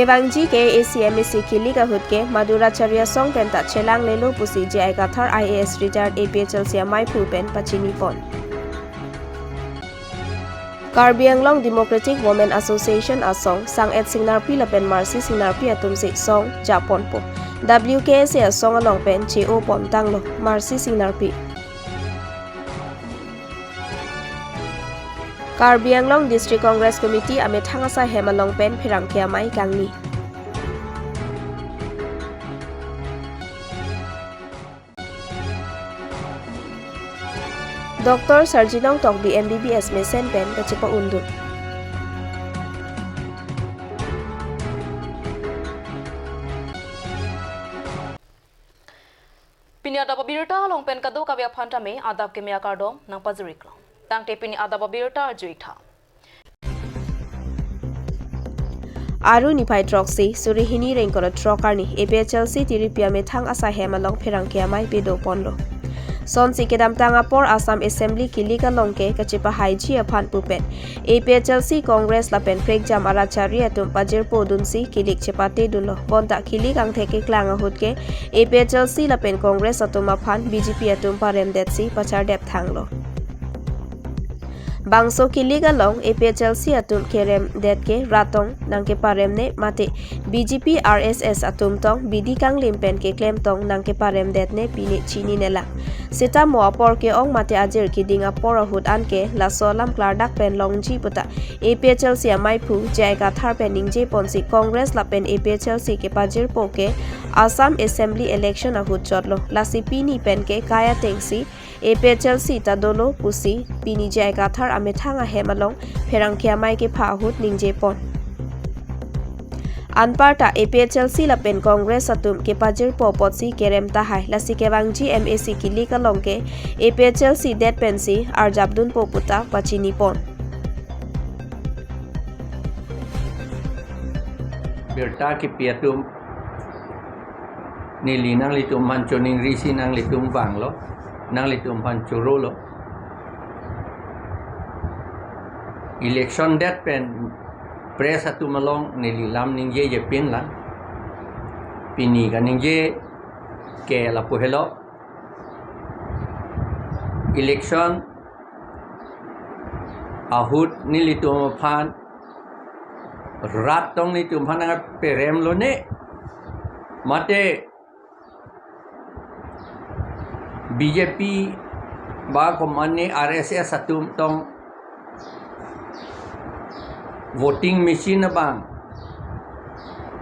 Kevangji ke ACMC Kilika Hutke Madhuracharya Song Penta Chelang Lelo Pusi Jai Gathar IAS retired APHL Sia Mai Phupen Pachini Pon. Karbi Anglong Democratic Women Association Asong Sang Et Singnarpi Lapen Marsi Singnarpi Atumsi Song Japon Po WKS Asong Along Pen CO Pom Tanglo Marsi Singnarpi Karbi Anglong District Congress Committee Ame Thangasa Hemalong Pen Phirangkhia Mai Kangni Dr. Sarjinong Tokbi MBBS Mesen Pen Kachipa Undun Pini ada babirta long pen kado kavya phanta me adab ke mea kardom nang pazurik long tang te pini ada babirta juitha Aru Nipai Troxy Surihini Renkora Trokarni APHLC Tiripia Methang Asa Hemalong Phirangkhia Mai Pedo Pondo Sonsi Kedam Tangapor Assam Assembly Kilika Longke Kachipa Haiji Aphan Pupen APHLC Congress Lapen Prek Jam Arachari Atum Pajir Podunsi Kilik Chepate Dulo Bonta Kilik Ang Theke Klanga Hutke APHLC Lapen Congress Atum Aphan BJP Atum Parem Detsi Pachar Dep Thanglo Bangso Kiliga Long APHLC Atum Kerem Detke Ratong Nangke Paremne Mate BJP RSS Atum Tong BD Kang Limpen Ke Klem Tong Nangke Parem Detne Pini Chini Nela Sita Moa Porke Ong Mate Ajir Kidinga Pora Hud Anke La Solam Klardak Pen Longji Puta APHLC Maipu Jaiga Thar Pening J Ponsi Congress Lapen APHLC Ke Pajir Poke Assam Assembly Election Ahud Chotlo Lasi Pini Pen Ke Kaya Tengsi APHLC Tadolo Pusi Pini Jaiga Thar Amethanga Hemalong Phirangkhia Mai Ke Phahut Ningje Pon Anparta APHLC Lapen Congress Atum Ke Pajir Popotsi Kerem Tahai Lasi Kevangji MAC Kilika Longke APHLC Det Pensi Arjabdun Poputa Pachini Pon Berta ke piatum nili nang litum manconing risi nang litum banglo nang litum pancuro lo election dat pen press atu malong nili lam ningje je pin lang pini kan ningje ke la pohelo election ahut nili tum phan rat tong ni tum phanang perem lo ne mate BJP ba ko manne RSS atum tong voting machine bang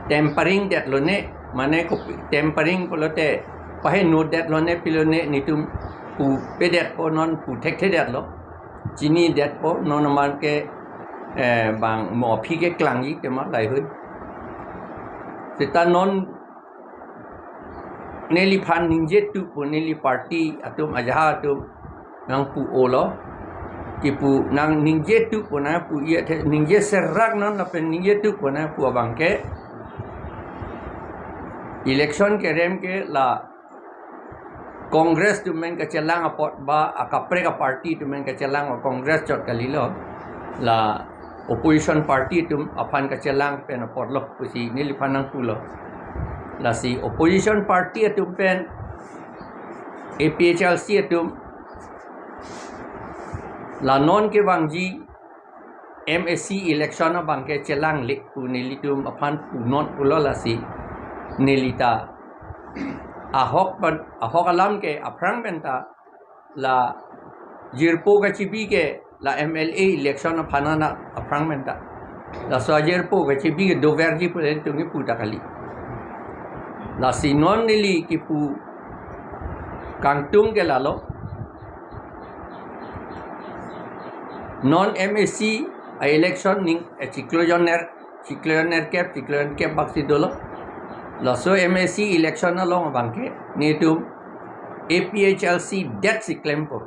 tampering dat lo ne mane ko tampering polote pahe no dat lo ne pilone nitum pu pedet po non pu thek dat lo chini dat po non man ke bang mo phi ke klang yi te ma lai hu sita non neli phan ningje tu pu neli party atum ajaha atum nang pu olo ki pu nang ningje tu pu na pu ye the ningje serak non la pen ningje tu pu na pu abang ke election ke rem ke la congress tu men ka chelang apot ba akapre ka party tu men ka chelang congress chot kalilo la opposition party tu aphan ka chelang pen apot lo pu si neli phanang pu lo la si opposition party atum pen APHLC atum la non ke wangji MSC election na bangke chelang lik pu nilitum aphan pu non pulo la si nilita ahok alam ke aprang benta la jirpo ka chibi ke la MLA election na phanana aprang benta la so jirpo ka chibi ke doverji pu tungi pu takali la si non nili ki pu kangtung ke lalo non MSC election ning cikloner cap baksi dolo la so MSC election na long bangke ni tu APHLC det si klempo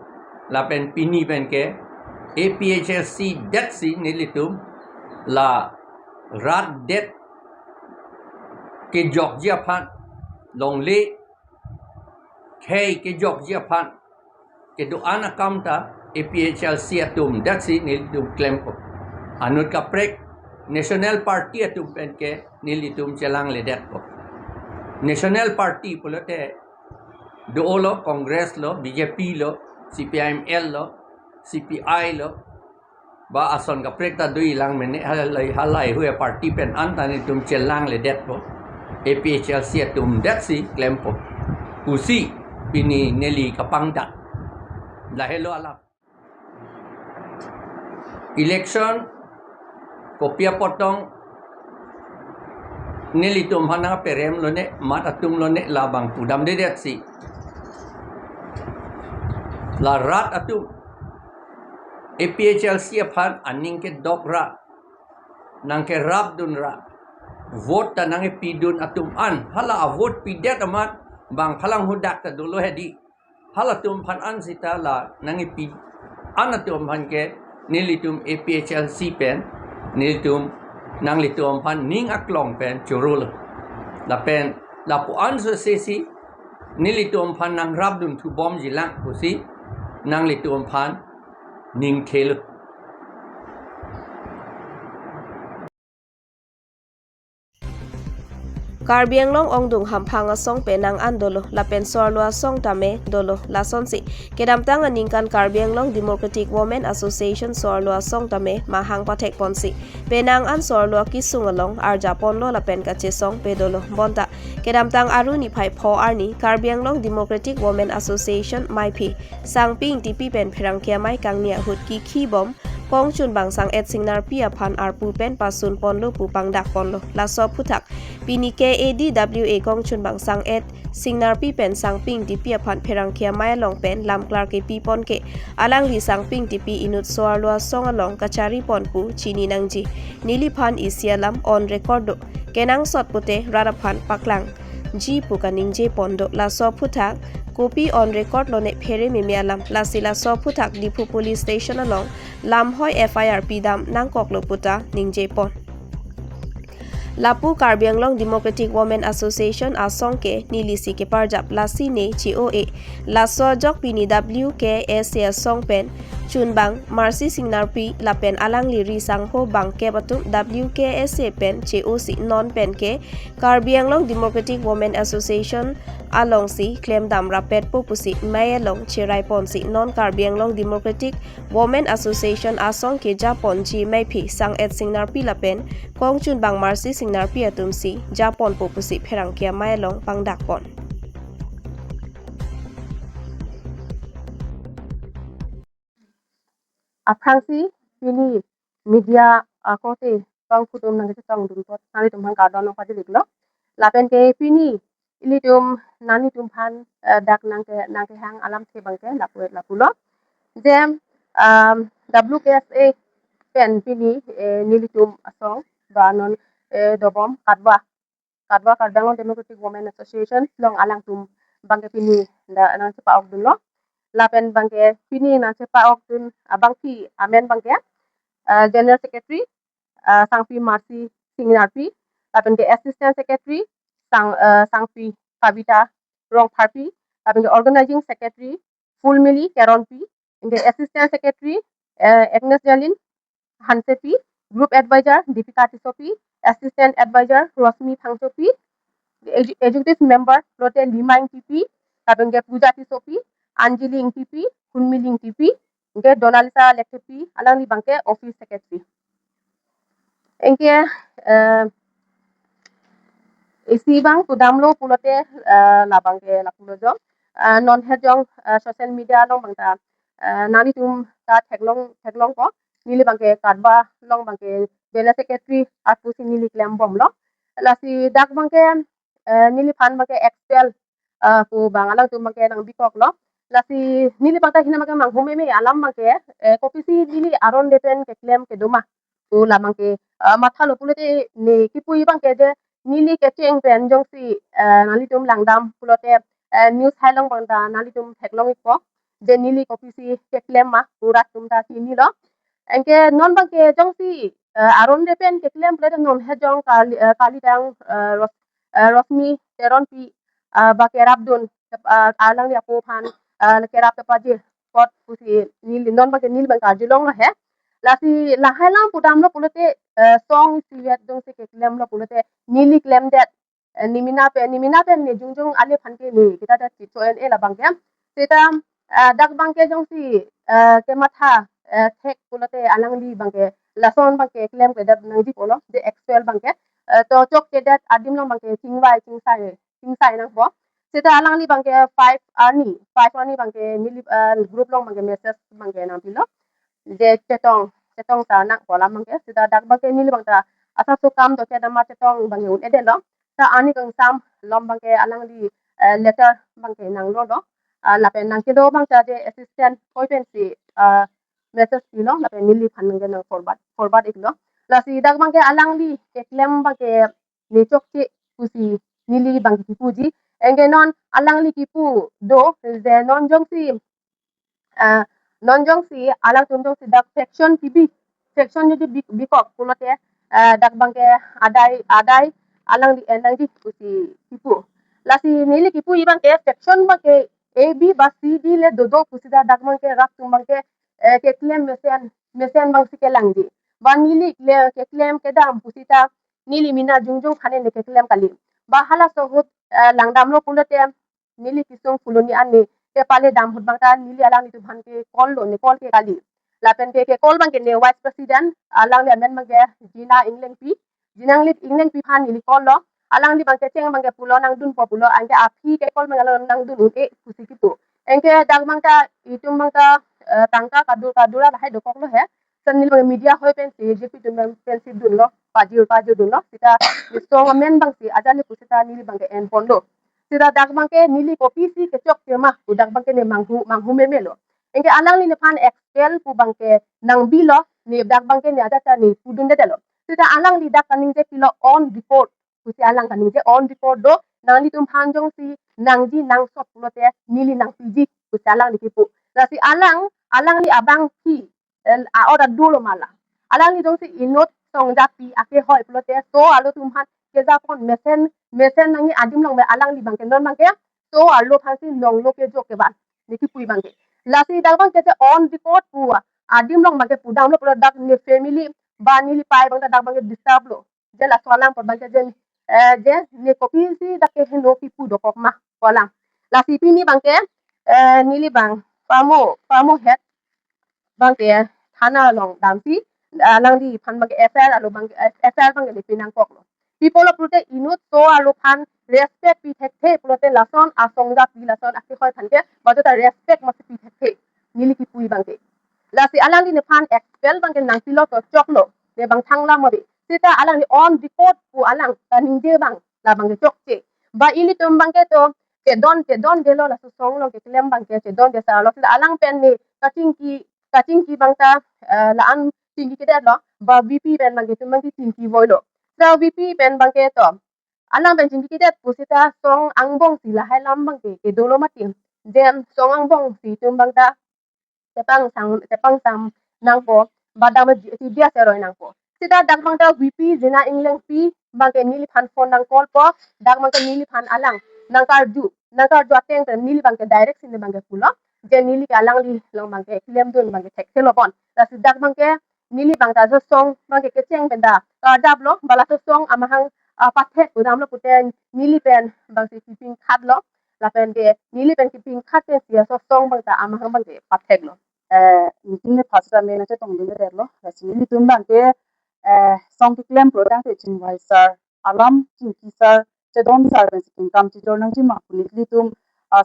la pen pini pen ke APHLC det si nili tu la rat det ke Georgia phan long le kei ke Georgia phan ke do ana kamta APHLC atum dat si nil dum klempo anut ka prek national party atum pen ke nilitum chelang ledet po national party pulote do lo congress lo BJP lo CPIML lo CPI lo ba ason ka prekta dui lang mene halai hue party pen antani tum chelang ledet po APHLC atum det si klem po pusi pini neli kapangda lahelo alam election kopia potong nilitum hana perem lo ne mat atum lo ne labang pudam dedet si la rat atum APHLC aphan aning ke dokra nang ke rap dun ra vote ta nang pidun atum an hala a vote pidet amat bang phalang hudak ta dulo hedi hala tum phan an sita la nang pi an atum phan ke nilitum APHLC pen nilitum nang litum phan ning aklong pen churul la pen la pu an so si nilitum phan nang rap dun thu bom jilang pusi nang litum phan ning thelu Karbi Anglong ongdung hampanga song penang andolo la pensorlua song tame dolo la sonsi kedamtang aningkan Karbi Anglong Democratic Women Association sorlua song tame mahang patek ponsi penang an sorlua kisungalong arja ponlo la pen kache song pedolo bonta kedamtang aruni phai pho arni Karbi Anglong Democratic Women Association maipi sangping tipi pen pherangkia mai kangnia hutki khibom Kong chun bang sang et singnar pia phan arpu pen pasun ponlo pu pangdak ponlo la so putak pini KADWA kong chun bang sang et singnar pi pen sang ping di pia phan pherang khia mai long pen lam klar ke pi pon ke alang li sang ping di pi inut soar lua song along kachari pon pu chini nangji nili phan isialam on record kenang sot pute rara phan paklang ji pu kaning je pondo la so putak Kopi on record lo ne phere mimialam la sila so putak dipu police station along lam hoi FIR pidam nang koklo puta ningje pon Lapu Karbi Anglong Democratic Women Association asongke nilisi ke parjap lasi ne COA laso jok pini WKS songpen chunbang Marcy Singnarpi lapen alang liri sangho bang ke batum WKS pen COC non pen ke Karbi Anglong Democratic Women Association along si claim dam rapet popusi may along chirai ponsi non Karbi Anglong Democratic Women Association asong ke Japon ji may pi sang et Singnarpi lapen kong chunbang Marcy Singnarpi atumsi Japon popusi pherang kia may along pangdak pon Aprangsi pili media kote kang kutum nang tong dum pot nani tum hang kadon no padi liklo lapen ke pini ili tum nani tum phan dak nang ke hang alam ke bangke lapulo jem WKSA pen pini nili tum asong banon dobom kadwa Karbangon Democratic Women Association long alang tum bangke pini nang sepa ok dun lo lapen bangke pini na sepa ok dun bangki amen bangke General Secretary Sangpi Marcy Singnarpi lapen ke Assistant Secretary Sangpi Pavita Rong Parpi lapen ke Organizing Secretary Fulmili Keronpi ke Assistant Secretary Agnes Jalin Hansepi Group Advisor Deepika Tisopi Assistant Advisor Rosmi Thangsopi Executive Member Lotte Limang TP lapen ke Puja Tisopi Anjali TP Kunmiling TP ke Donalisa Lektepi alang li bangke Office Secretary engke isi bang pudamlo pulote la bangke la pulojo non hejong social media long bangta nani tum ta theklong ko nili bangke kadba long bangke General Secretary apusi nili klem bom lo lasi dak bangke nili phan bangke expel pu bangalang tum bangke nang bikok lo lasi nili bangka hina bangke manghume me alam bangke kopisi nili aron deten ke klem ke doma tu lamang ke matha lo pulote ne kipui bangke de nili ke cheng pen jong si nali tum langdam pulote news hailong bangda nali tum theklong ko de nili kopisi ke klem ma pura tum ta tini lo engke non bangke jong si aron de pen ke klem pulote non he jong kali dang rosmi teron pi bake rabdun alang ya po phan kerap ta paje pot pusi nili non bangke nili bangka julong he lasi lahailam pudam lo pulote song siwet dong se ke klem lo pulote nili klem det nimina pe ne jungjung ale phanke ni kita da ti choen e la bangke seta dak bangke jong si ke matha thek pulote alang li bangke lason bangke klem ke dat nang di polo de excel bangke to chok ke dat adim lo bangke tingwai nang bo seta alang li bangke 5 ani bangke nili group long bangke message bangke nang pilo je cetong ta nak bola mangke sida dak bangke nili bangta asa so kam do ceda ma cetong bangke un ede lo ta ani kang sam lom bangke alang di letter bangke nang lo lo la pen nang kedo bangta je assistant poiten si message pilo la pen nili phan nang nang forward iklo la si dak bangke alang di ke klem bangke ni chok ti kusi nili bangke puji enge non alang li kipu do je non jong si non si alang tunjong si dak section jadi bikok pulote dak bangke adai alang di enang di kusi kipu lasi nili kipu ibang ke section bangke a b ba c d le dodo kusi da dak bangke rak tum bangke ke claim mesen bang si ke lang di ba nili ke claim ke dam kusi ta nili mina jungjung khane ne ke claim kali ba hala so hut langdam lo pulote nili kisong fuloni ani ke pale dam hut bangta nili alang itu bhan ke call ke kali lapen ke call bang ke ne vice president alang le men bang ke jinang lip england pi phan nili call lo alang li bang ke cheng bang ke pulo nang dun po pulo angke api ke call bang nang dun e kusi kitu engke dag bangta itum bangta tangka kadura hai do kok lo he san nili bang media hoi pen si je pi tum pen si dun lo paju dun lo kita so men bang si ajali kusita nili bang ke en pondo sira dak bangke nili kopi si kecok ke mah udak bangke ne manghu memelo engke alang ni pan excel pu bangke nang bilo ni dak bangke ni ada ta ni pudun de lo sira alang li dak kaning je pilo on report kusi alang kaning je on report do nang li tum panjong si nang ji nang sop pulote nili nang piji kusi alang ni tipu la si alang li abang ki a ora dulo mala alang li dong si inot song japi ake hoi pulote so alo tum han ke ja kon mesen nangi adim long me alang di bangke non bangke so alo phansi long lo ke jo ke ban niki pui bangke lasi dang bang ke on report pu adim long bangke pu dang lo product ni family ba ni li pai bangta dang bangke disturb lo je la solang por bangke je ni kopi si da ke no pi pu do kok ma solang lasi pi ni bangke ni li bang pamo head bangke thana long dampi lang di phan bangke FR alo bangke FR bangke ni pinang kok lo people of prute inut to alo phan respect pi thek prote lason asongda pi lason akhi khoi phanke bato ta respect mas pi thek nili ki pui bangke lasi alang di ne phan expel bangke nang pilo to choklo ne bang thangla mobi sita alang ni on report pu alang kaning de bang la bangke chokche ba ili tum bangke to ke don de lo la so song lo ke klem bangke ke don de sa lo sita alang pen ni kaching ki bangta la an tingki ke lo ba vp pen bangke tum bangke tingki voilo sa vp pen bangke to alang ben tingki ke pusita song angbong sila hai lam bangke ke dolo matim dem song angbong si tum bangta tepang sam nang po badam ti dia seroi nang po sita dak bangta vp jena englang pi bangke nili phan phone nang call po dak bangke nili phan alang nang kar ju ateng nili bangke direct sin bangke pulo je nili ke alang li long bangke klem don bangke tek selo pon ta si dak bangke nili bangta jo song bangke ke cheng benda ka dab lo bala so song amahang pathet udam lo puten nili pen bangke keeping khat lo la pen ke nili pen keeping khat te sia so song bangta amahang bangke pathet lo meeting phasa me na chetong ding der lo rasini tumban ke song ki claim pro dang te chin wai sir alam chin ki sir chedon sir ben sikin kam chi jor nang chi ma puni li tum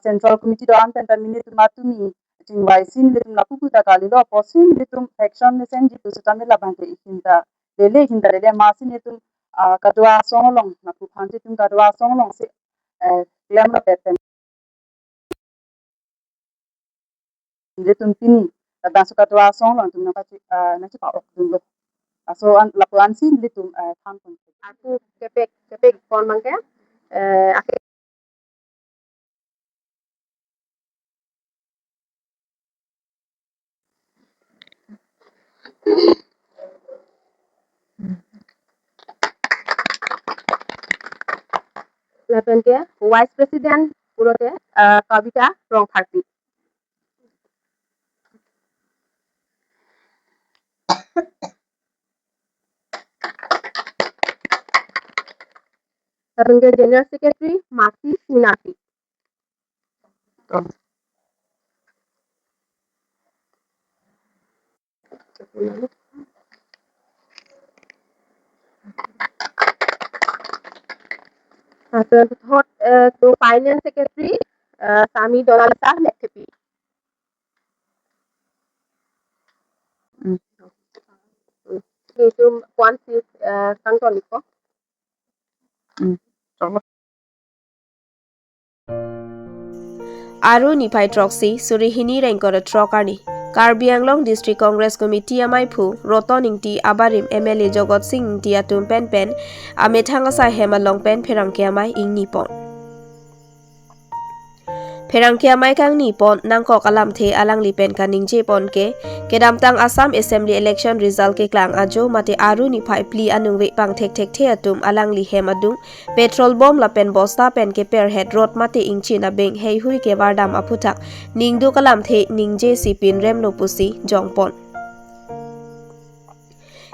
central committee do an tan minute ma tumi chin wai sin le tum la pu ta kali lo posin le tum action ne sen ji tu ta me la ban ke ikin ta le hin da le ma sin le tum kadwa song long na pu phan tum kadwa song long se claim la pe le tum pini da su kadwa song long tum na chi pa ok dum lo so an lapuan sin litum tham pun aku kepek pon bangke aku lapen ke vice president purote kavita rong tharti Lapen ke General Secretary Mati Sinati. To Finance Secretary Sami Donalisa Lektepi. Itu Kwansi Kangtoliko. Aru Nipai Troxy, Surihini Rankor Trokani, Karbi Anglong District Congress Committee Amaipu, Rotoning T Abarim MLA Jogot Singh Tiatum Pen Pen, Ametangasa Hema Long Pen Perangkiamai Ing Nippon. Perangkiamai Kang Nippon, Nangkok Alam The Alang Lipen Kaning Jepon ke, Kedamtang Assam Assembly Election Result ke Klang Ajo Mate Aru Nipai Pli Anungwe Pang Tek Tek Teatum Alang Li Hemadung, Petrol Bomb La Pen Bosta Pen ke Perhead Road Mate Ing China Beng Hei Hui ke Vardam Aputak, Ning Du Kalam The Ning Je Sipin Rem No Pusi, Jongpon.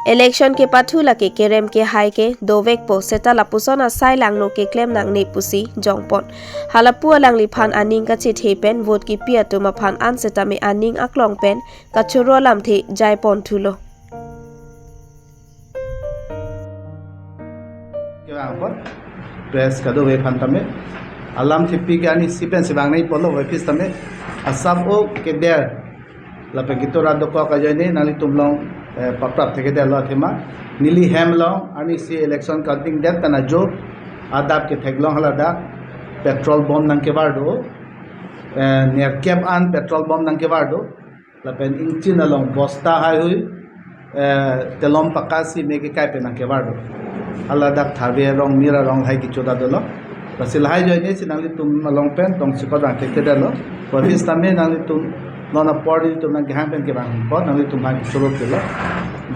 Election ke patula ke kerem ke hai ke dovek po seta lapusona sai langno ke claim nang ne pusi jongpon halapu alang li phan aning ka chit hepen vote ki pia to ma phan an seta me aning aklong pen ka churo lam the jaipon thulo ke bang por press ka do we phan tame alam thipi ke ani sipen sibang nei polo office tame asam o ke der la pe gitora do ko ka jane nali tumlong paprap theke der lo thema nili hemlong ani si election counting der tana jo adap ke theglong halada petrol bomb nang ke bardo near cap an petrol bomb nang ke bardo la pen inchin along bosta hai hui telom pakasi me ke kai pe nang ke bardo alada thabe rong mira rong hai ki choda dolo rasil hai joine sinali tum along pen tong sikot rang ke der lo office tame nali tum nona party to na ghan pen ke bang po nali tum ha ki choro ke lo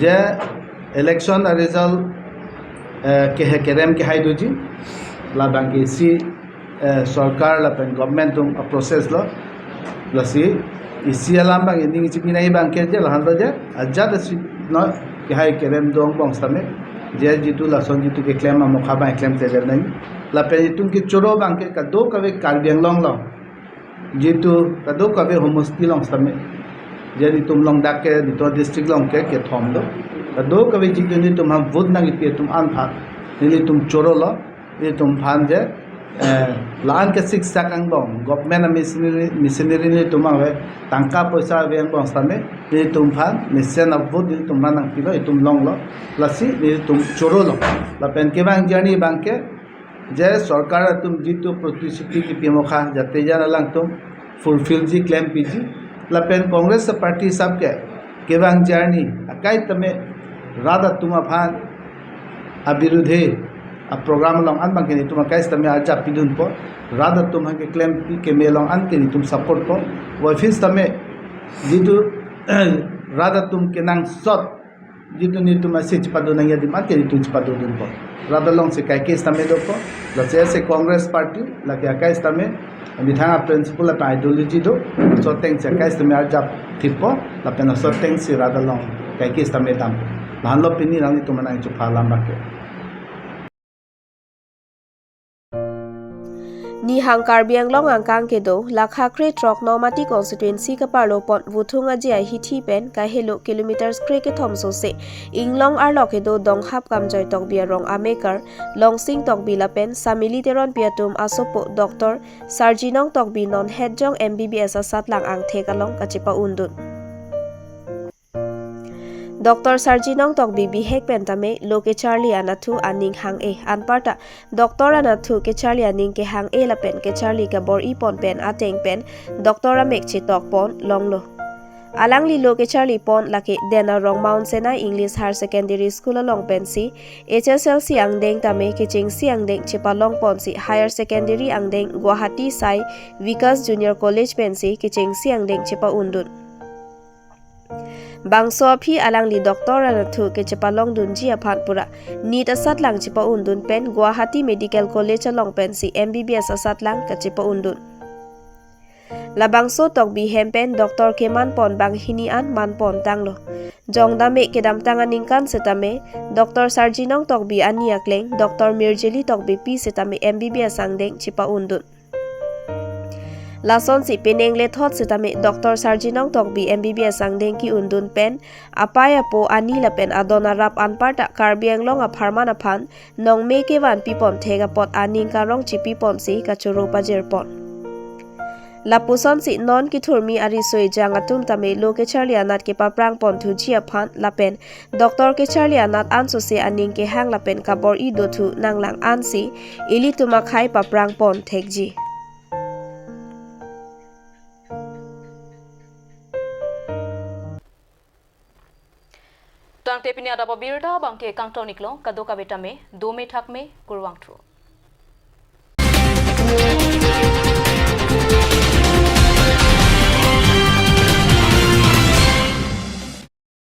je election result ke he kerem ke hai doji la bang ke si sarkar la pen government tum a process lo la si isi alam bang ending chi pinai bang ke je la han je ajad si no ke hai kerem dong bong same je jitu la son jitu ke claim ma mokha ba claim te der nai la pen tum ki choro bang ke ka do ka ve karbiang long lo jitu ka do ka ve homosti long same je ni tum long dak ke ni to district long ke thom do ka do ka ve jitu ni tum ham vote na ki tum an pha ni tum choro lo ni tum phan je laan ke sik sakang bong government missionary ni tum ave tangka paisa ve bong same ni tum phan mission of vote ni tum nang pi lo tum long lo lasi ni tum choro lo la pen ke bang jani bang ke je sarkar tum jitu protishuti ki pimokha jate jana lang tum fulfill ji claim piji la pen congress party sab ke bang jani akai tame rada tuma phan abirudhe a program long an bang ke tuma kai tame aja pidun po rada tum ke claim pi ke me long an ke tum support po office tame jitu rada tum ke nang sot jitu ni tum asich padu nang yadi mat ke tum padu dun po rada long se kai kes tame do po la se congress party la ke kai tame bithanga principle pa ideology do so teng se kai tame aja tipo la pena so teng si rada long kai kes tame dam lan lo pini rang tum nang chu phala ma ke Ni hang Karbiang Long Angkang ke do lakha kre trok nomati constituency ka parlo pon vuthunga jai hi thi pen ka helo kilometers kre ke thomso se inglong arlo ke do dong hap kam joy tok bia rong amekar long sing tok bila pen samili teron piatum asopo doctor sarjinong tok bi non head jong MBBS asat lang ang thekalong kachipa undun Dr. Sarjinong tok bibi hek pentame loke Charlie anathu aning hang e anparta Dr. anathu ke Charlie aning ke hang e la pen ke Charlie ka bor I pon pen ateng pen Dr. amek chi tok pon longlo alang li loke Charlie pon lake dena rong Mount Sinai English Higher Secondary School long pen si HSL si ang deng tame ke ching si ang deng chipa long pon si Higher Secondary ang deng Guwahati Sai Vikas Junior College pen si ke ching si ang deng chipa undun Bangso phi alang li doctor anathu ke chapalong dunji aphan pura nit asat lang chipa undun pen Guwahati Medical College long pen si MBBS asat lang ka chipa undun labangso tok bi hempen Dr. Keman pon bang hinian man pon tanglo jong dame kedam tanganing kan setame Dr. Sarjinong tok bi ania kleng Dr. Mirjeli tok bi pi setame MBBS sangdeng chipa undun lason si peneng le thot setame Dr. Sarjinong tok bi MBBS sangdeng ki undun pen apaya po ani la pen adona rap anparta karbiang long a pharmana phan nong me ke wan pipon thega pot aning karong chipi pon si kachuro pajer pon lapuson si non ki thurmi ari soi jangatum tame lo ke charlianat ke paprang pon thu chia phan lapen Dr. ke charlianat anso se aning ke hang lapen kabor I do thu nanglang ansi ili tuma khai paprang pon thekji Tang te pini adaba birda bangke kangtonik lo kadoka betame 2 me thak me kurwang tru